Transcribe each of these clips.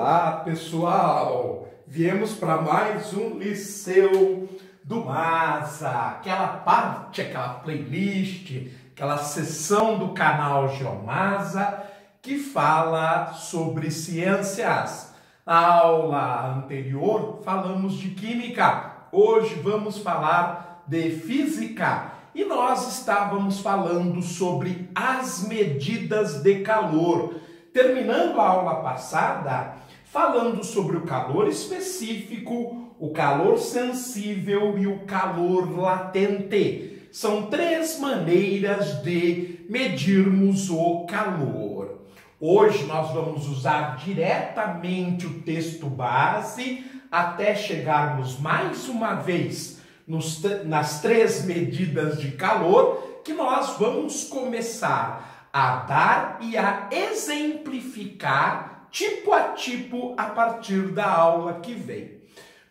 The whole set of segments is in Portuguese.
Olá, pessoal! Viemos para mais um Liceu do Masa, aquela parte, aquela playlist, aquela seção do canal GeoMasa que fala sobre ciências. Na aula anterior falamos de química, hoje vamos falar de física e nós estávamos falando sobre as medidas de calor. Terminando a aula passada, falando sobre o calor específico, o calor sensível e o calor latente. São três maneiras de medirmos o calor. Hoje nós vamos usar diretamente o texto base até chegarmos mais uma vez nas três medidas de calor que nós vamos começar a dar e a exemplificar tipo a tipo a partir da aula que vem.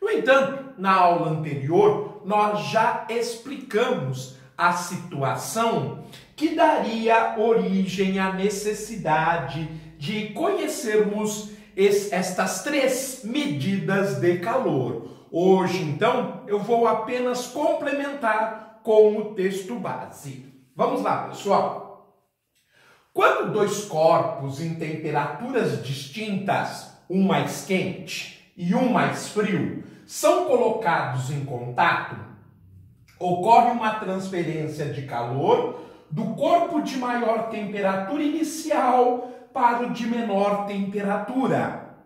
No entanto, na aula anterior, nós já explicamos a situação que daria origem à necessidade de conhecermos estas três medidas de calor. Hoje, então, eu vou apenas complementar com o texto base. Vamos lá, pessoal. Quando dois corpos em temperaturas distintas, um mais quente e um mais frio, são colocados em contato, ocorre uma transferência de calor do corpo de maior temperatura inicial para o de menor temperatura.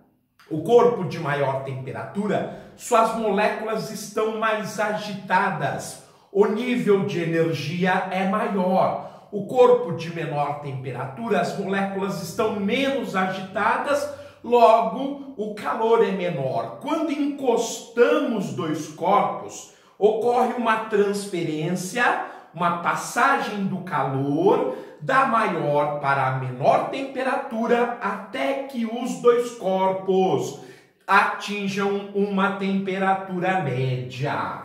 O corpo de maior temperatura, suas moléculas estão mais agitadas, o nível de energia é maior. O corpo de menor temperatura, as moléculas estão menos agitadas, logo o calor é menor. Quando encostamos dois corpos, ocorre uma transferência, uma passagem do calor da maior para a menor temperatura até que os dois corpos atinjam uma temperatura média.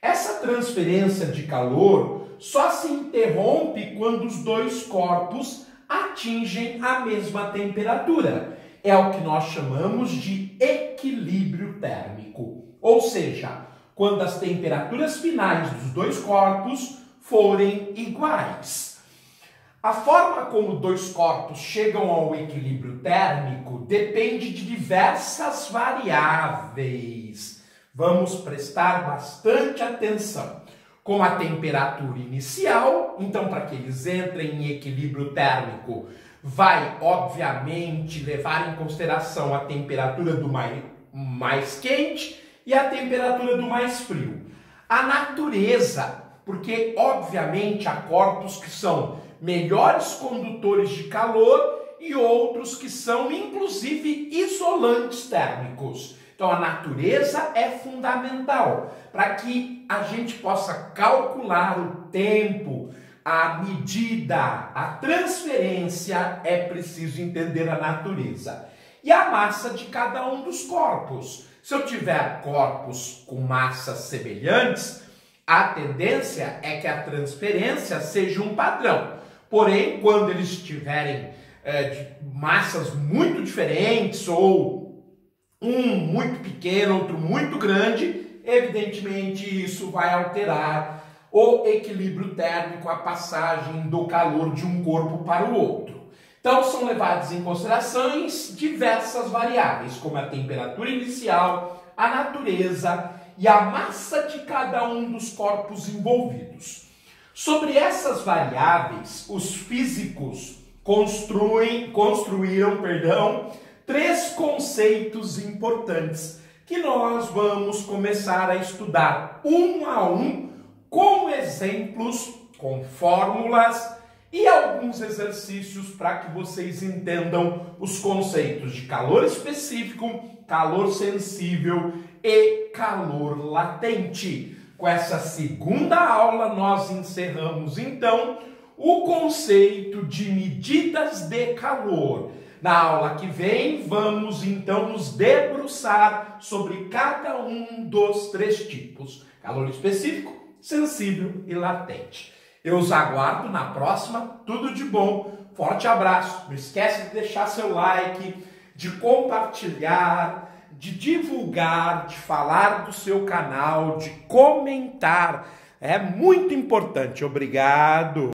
Essa transferência de calor só se interrompe quando os dois corpos atingem a mesma temperatura. É o que nós chamamos de equilíbrio térmico. Ou seja, quando as temperaturas finais dos dois corpos forem iguais. A forma como dois corpos chegam ao equilíbrio térmico depende de diversas variáveis. Vamos prestar bastante atenção. Com a temperatura inicial, então para que eles entrem em equilíbrio térmico, vai obviamente levar em consideração a temperatura do mais quente e a temperatura do mais frio. A natureza, porque obviamente há corpos que são melhores condutores de calor e outros que são inclusive isolantes térmicos. Então, a natureza é fundamental para que a gente possa calcular o tempo, a medida, a transferência, é preciso entender a natureza. E a massa de cada um dos corpos. Se eu tiver corpos com massas semelhantes, a tendência é que a transferência seja um padrão. Porém, quando eles tiverem massas muito diferentes ou um muito pequeno, outro muito grande, evidentemente isso vai alterar o equilíbrio térmico, a passagem do calor de um corpo para o outro. Então são levadas em considerações diversas variáveis, como a temperatura inicial, a natureza e a massa de cada um dos corpos envolvidos. Sobre essas variáveis, os físicos construíram três conceitos importantes que nós vamos começar a estudar um a um, com exemplos, com fórmulas e alguns exercícios para que vocês entendam os conceitos de calor específico, calor sensível e calor latente. Com essa segunda aula, nós encerramos então o conceito de medidas de calor. Na aula que vem, vamos então nos debruçar sobre cada um dos três tipos: calor específico, sensível e latente. Eu os aguardo na próxima. Tudo de bom. Forte abraço. Não esquece de deixar seu like, de compartilhar, de divulgar, de falar do seu canal, de comentar. É muito importante. Obrigado.